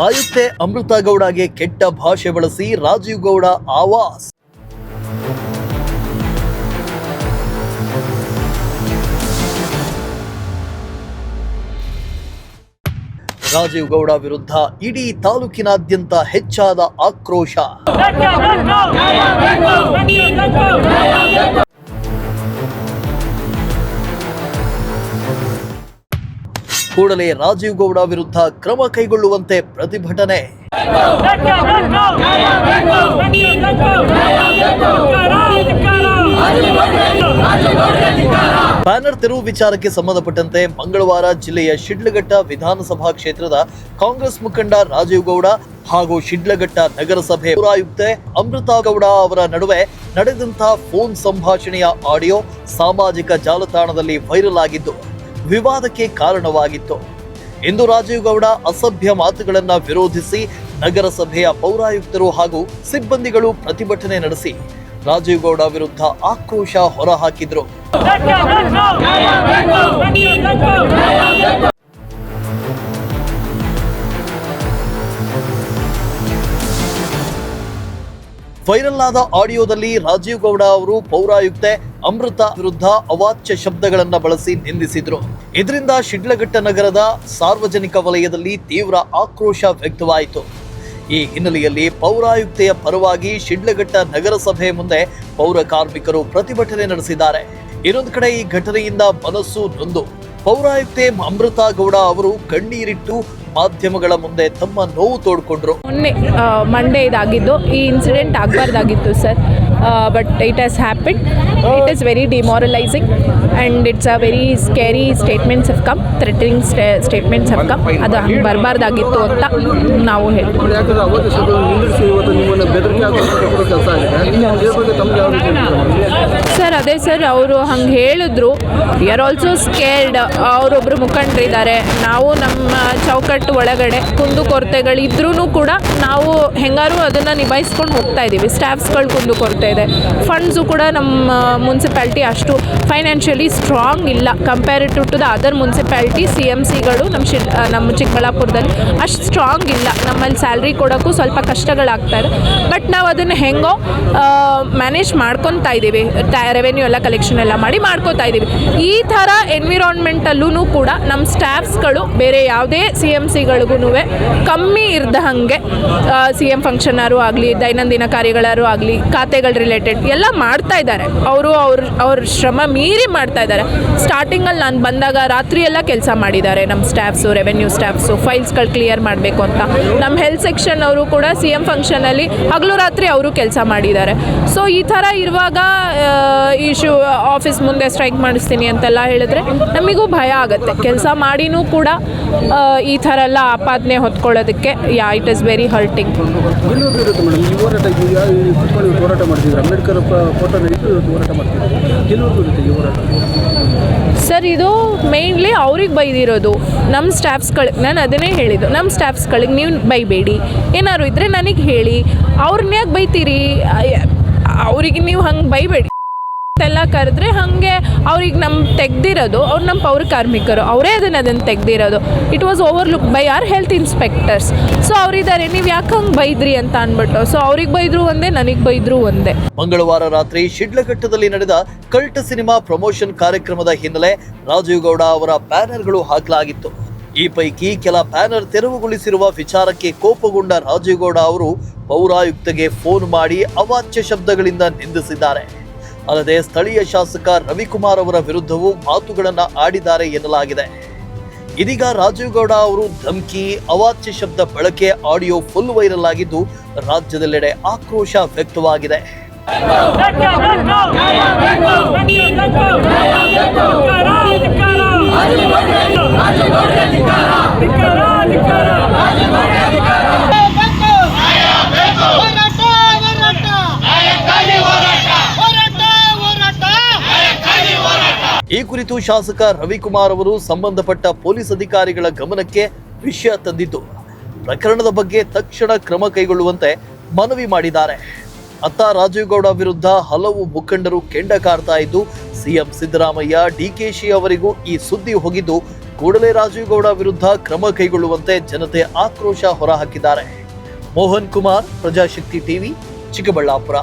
ಆಯುಕ್ತೆ ಅಮೃತಾ ಗೌಡಗೆ ಕೆಟ್ಟ ಭಾಷೆ ಬಳಸಿ ರಾಜೀವ್ ಗೌಡ ಆವಾಸ್. ರಾಜೀವ್ ಗೌಡ ವಿರುದ್ಧ ಇಡೀ ತಾಲೂಕಿನಾದ್ಯಂತ ಹೆಚ್ಚಾದ ಆಕ್ರೋಶ. ಕೂಡಲೇ ರಾಜೀವ್ ಗೌಡ ವಿರುದ್ಧ ಕ್ರಮ ಕೈಗೊಳ್ಳುವಂತೆ ಪ್ರತಿಭಟನೆ. ಬ್ಯಾನರ್ ತೆರವು ವಿಚಾರಕ್ಕೆ ಸಂಬಂಧಪಟ್ಟಂತೆ ಮಂಗಳವಾರ ಜಿಲ್ಲೆಯ ಶಿಡ್ಲಘಟ್ಟ ವಿಧಾನಸಭಾ ಕ್ಷೇತ್ರದ ಕಾಂಗ್ರೆಸ್ ಮುಖಂಡ ರಾಜೀವ್ ಗೌಡ ಹಾಗೂ ಶಿಡ್ಲಘಟ್ಟ ನಗರಸಭೆ ಪೌರಾಯುಕ್ತೆ ಅಮೃತಾ ಗೌಡ ಅವರ ನಡುವೆ ನಡೆದಂತಹ ಫೋನ್ ಸಂಭಾಷಣೆಯ ಆಡಿಯೋ ಸಾಮಾಜಿಕ ಜಾಲತಾಣದಲ್ಲಿ ವೈರಲ್ ಆಗಿದ್ದು ವಿವಾದಕ್ಕೆ ಕಾರಣವಾಗಿತ್ತು. ಇಂದು ರಾಜೀವ್ ಗೌಡ ಅಸಭ್ಯ ಮಾತುಗಳನ್ನು ವಿರೋಧಿಸಿ ನಗರಸಭೆಯ ಪೌರಾಯುಕ್ತರು ಹಾಗೂ ಸಿಬ್ಬಂದಿಗಳು ಪ್ರತಿಭಟನೆ ನಡೆಸಿ ರಾಜೀವ್ ಗೌಡ ವಿರುದ್ಧ ಆಕ್ರೋಶ ಹೊರಹಾಕಿದ್ರು. ವೈರಲ್ ಆದ ಆಡಿಯೋದಲ್ಲಿ ರಾಜೀವ್ ಗೌಡ ಅವರು ಪೌರಾಯುಕ್ತೆ ಅಮೃತ ವಿರುದ್ಧ ಅವಾಚ್ಯ ಶಬ್ದಗಳನ್ನ ಬಳಸಿ ನಿಂದಿಸಿದ್ರು. ಇದರಿಂದ ಶಿಡ್ಲಘಟ್ಟ ನಗರದ ಸಾರ್ವಜನಿಕ ವಲಯದಲ್ಲಿ ತೀವ್ರ ಆಕ್ರೋಶ ವ್ಯಕ್ತವಾಯಿತು. ಈ ಹಿನ್ನೆಲೆಯಲ್ಲಿ ಪೌರಾಯುಕ್ತೆಯ ಪರವಾಗಿ ಶಿಡ್ಲಘಟ್ಟ ನಗರಸಭೆ ಮುಂದೆ ಪೌರ ಕಾರ್ಮಿಕರು ಪ್ರತಿಭಟನೆ ನಡೆಸಿದ್ದಾರೆ. ಇನ್ನೊಂದು ಕಡೆ ಈ ಘಟನೆಯಿಂದ ಮನಸ್ಸು ನೊಂದು ಪೌರಾಯುಕ್ತೆ ಅಮೃತಾ ಗೌಡ ಅವರು ಕಣ್ಣೀರಿಟ್ಟು ಮಾಧ್ಯಮಗಳ ಮುಂದೆ ತಮ್ಮ ನೋವು ತೋಡ್ಕೊಂಡ್ರು. ಮೊನ್ನೆ ಮಂಡೇ ಇದಾಗಿದ್ದು, ಈ ಇನ್ಸಿಡೆಂಟ್ ಆಗಬಾರ್ದಾಗಿತ್ತು sir. But it has happen. It is very demoralising and it's a very scary statements have come, threatening statements have come. ಅದು ಹಂಗೆ ಬರಬಾರ್ದಾಗಿತ್ತು ಅಂತ ನಾವು ಹೇಳ್ತೀವಿ. ಸರ್ ಅದೇ ಸರ್, ಅವರು ಹಂಗೆ ಹೇಳಿದ್ರು. We are also scared. ಅವರೊಬ್ಬರು ಮುಖಂಡರಿದ್ದಾರೆ, ನಾವು ನಮ್ಮ ಚೌಕಟ್ಟು ಒಳಗಡೆ ಕುಂದುಕೊರತೆಗಳಿದ್ರೂ ಕೂಡ ನಾವು ಹೆಂಗಾರು ಅದನ್ನು ನಿಭಾಯಿಸ್ಕೊಂಡು ಹೋಗ್ತಾ ಇದ್ದೀವಿ. ಸ್ಟಾಫ್ಸ್ಗಳು ಕುಂದುಕೊರತೆ ಇದೆ, ಫಂಡ್ಸು ಕೂಡ ನಮ್ಮ ಮುನ್ಸಿಪಾಲ್ಟಿ ಅಷ್ಟು ಫೈನಾನ್ಷಿಯಲಿ ಸ್ಟ್ರಾಂಗ್ ಇಲ್ಲ comparative to the other municipality. CMCಗಳು ನಮ್ಮ ಚಿಕ್ಕಬಳ್ಳಾಪುರದಲ್ಲಿ ಅಷ್ಟು ಸ್ಟ್ರಾಂಗ್ ಇಲ್ಲ. ನಮ್ಮಲ್ಲಿ ಸ್ಯಾಲ್ರಿ ಕೊಡೋಕ್ಕೂ ಸ್ವಲ್ಪ ಕಷ್ಟಗಳಾಗ್ತಾ ಇದೆ. ಬಟ್ ನಾವು ಅದನ್ನು ಹೆಂಗೋ ಮ್ಯಾನೇಜ್ ಮಾಡ್ಕೊತಾ ಇದ್ದೀವಿ. ರೆವೆನ್ಯೂ ಎಲ್ಲ ಕಲೆಕ್ಷನ್ ಎಲ್ಲ ಮಾಡಿ ಮಾಡ್ಕೋತಾ ಇದ್ದೀವಿ. ಈ ಥರ ಎನ್ವಿರಾನ್ಮೆಂಟಲ್ಲೂ ಕೂಡ ನಮ್ಮ ಸ್ಟಾಫ್ಸ್ಗಳು ಬೇರೆ ಯಾವುದೇ CMCಗಳಿಗೂ ಕಮ್ಮಿ ಇರ್ದ ಹಾಗೆ CM ಫಂಕ್ಷನರು ಆಗಲಿ, ದೈನಂದಿನ ಕಾರ್ಯಗಳಾರು ಆಗಲಿ, ಖಾತೆಗಳು ರಿಲೇಟೆಡ್ ಎಲ್ಲ ಮಾಡ್ತಾ ಇದ್ದಾರೆ. ಅವ್ರ ಶ್ರಮ ಮೀರಿ ಮಾಡ್ತಾ ಇದ್ದಾರೆ. ಸ್ಟಾರ್ಟಿಂಗಲ್ಲಿ ನಾನು ಬಂದಾಗ ರಾತ್ರಿ ಎಲ್ಲ ಕೆಲಸ ಮಾಡಿದ್ದಾರೆ ನಮ್ಮ ಸ್ಟಾಫ್ಸು, ರೆವೆನ್ಯೂ ಸ್ಟಾಫ್ಸು, ಫೈಲ್ಸ್ಗಳು ಕ್ಲಿಯರ್ ಮಾಡಬೇಕು ಅಂತ. ನಮ್ಮ ಹೆಲ್ತ್ ಸೆಕ್ಷನ್ ಅವರು ಕೂಡ CM ಫಂಕ್ಷನಲ್ಲಿ ಹಗಲು ರಾತ್ರಿ ಅವರು ಕೆಲಸ ಮಾಡಿದ್ದಾರೆ. ಸೊ ಈ ಥರ ಇರುವಾಗ ಇಶ್ಯೂ ಆಫೀಸ್ ಮುಂದೆ ಸ್ಟ್ರೈಕ್ ಮಾಡಿಸ್ತೀನಿ ಅಂತೆಲ್ಲ ಹೇಳಿದ್ರೆ ನಮಗೂ ಭಯ ಆಗುತ್ತೆ. ಕೆಲಸ ಮಾಡಿನೂ ಕೂಡ ಈ ಥರ ಎಲ್ಲ ಆಪಾದನೆ ಹೊತ್ಕೊಳ್ಳೋದಕ್ಕೆ it is very hurting. Sir ಇದು ಮೇನ್ಲಿ ಅವ್ರಿಗೆ ಬೈದಿರೋದು ನಮ್ಮ ಸ್ಟಾಫ್ಸ್ಗಳಿಗೆ. ನಾನು ಅದನ್ನೇ ಹೇಳಿದ್ದು, ನಮ್ಮ ಸ್ಟಾಫ್ಸ್ಗಳಿಗೆ ನೀವು ಬೈಬೇಡಿ, ಏನಾದ್ರು ಇದ್ದರೆ ನನಗೆ ಹೇಳಿ. ಅವ್ರನ್ನ ಯಾಕೆ ಬೈತೀರಿ? ಅವ್ರಿಗೆ ನೀವು ಹಂಗೆ ಬೈಬೇಡಿ ಎಲ್ಲ ಕರೆದ್ರೆ ಹಾಗೆ ಅವ್ರಿಗೆ ನಮ್ಮ ತೆಗ್ದಿರೋದು ಅವ್ರು ನಮ್ಮ ಪೌರ ಕಾರ್ಮಿಕರು, ಅವರೇ ಅದನ್ನು ತೆಗ್ದಿರೋದು. It was overlook by our health inspectors. So ಅವರಿದ್ದಾರೆ, ನೀವು ಯಾಕೆ ಹಂಗೆ ಬೈದ್ರಿ ಅಂತ ಅಂದ್ಬಿಟ್ಟು. ಸೊ ಅವ್ರಿಗೆ ಬೈದ್ರು ಒಂದೇ, ನನಗೆ ಬೈದ್ರು ಒಂದೇ. ಮಂಗಳವಾರ ರಾತ್ರಿ ಶಿಡ್ಲಘಟ್ಟದಲ್ಲಿ ನಡೆದ ಕಲ್ಟ್ ಸಿನಿಮಾ ಪ್ರಮೋಷನ್ ಕಾರ್ಯಕ್ರಮದ ಹಿನ್ನೆಲೆ ರಾಜೀವ್ ಗೌಡ ಅವರ ಬ್ಯಾನರ್ಗಳು ಹಾಕಲಾಗಿತ್ತು. ಈ ಪೈಕಿ ಕೆಲ ಬ್ಯಾನರ್ ತೆರವುಗೊಳಿಸಿರುವ ವಿಚಾರಕ್ಕೆ ಕೋಪಗೊಂಡ ರಾಜೀವ್ ಗೌಡ ಅವರು ಪೌರಾಯುಕ್ತೆಗೆ ಫೋನ್ ಮಾಡಿ ಅವಾಚ್ಯ ಶಬ್ದಗಳಿಂದ ನಿಂದಿಸಿದ್ದಾರೆ. ಅಲ್ಲದೆ ಸ್ಥಳೀಯ ಶಾಸಕ ರವಿಕುಮಾರ್ ಅವರ ವಿರುದ್ಧವೂ ಮಾತುಗಳನ್ನು ಆಡಿದ್ದಾರೆ ಎನ್ನಲಾಗಿದೆ. ಇದೀಗ ರಾಜೀವ್ ಗೌಡ ಅವರು ಧಮಕಿ, ಅವಾಚ್ಯ ಶಬ್ದ ಬಳಕೆ ಆಡಿಯೋ ಫುಲ್ ವೈರಲ್ ಆಗಿದ್ದು ರಾಜ್ಯದೆಲ್ಲೆಡೆ ಆಕ್ರೋಶ ವ್ಯಕ್ತವಾಗಿದೆ. ಈ ಕುರಿತು ಶಾಸಕ ರವಿಕುಮಾರ್ ಅವರು ಸಂಬಂಧಪಟ್ಟ ಪೊಲೀಸ್ ಅಧಿಕಾರಿಗಳ ಗಮನಕ್ಕೆ ವಿಷಯ ತಂದಿದ್ದು ಪ್ರಕರಣದ ಬಗ್ಗೆ ತಕ್ಷಣ ಕ್ರಮ ಕೈಗೊಳ್ಳುವಂತೆ ಮನವಿ ಮಾಡಿದ್ದಾರೆ. ಅತ್ತ ರಾಜೀವ್ ಗೌಡ ವಿರುದ್ಧ ಹಲವು ಮುಖಂಡರು ಕೆಂಡ ಕಾರ್ತಾ ಇದ್ದು ಸಿಎಂ ಸಿದ್ದರಾಮಯ್ಯ, ಡಿಕೆಶಿ ಅವರಿಗೂ ಈ ಸುದ್ದಿ ಹೋಗಿದ್ದು ಕೂಡಲೇ ರಾಜೀವ್ ಗೌಡ ವಿರುದ್ಧ ಕ್ರಮ ಕೈಗೊಳ್ಳುವಂತೆ ಜನತೆ ಆಕ್ರೋಶ ಹೊರಹಾಕಿದ್ದಾರೆ. ಮೋಹನ್ ಕುಮಾರ್, ಪ್ರಜಾಶಕ್ತಿ ಟಿವಿ, ಚಿಕ್ಕಬಳ್ಳಾಪುರ.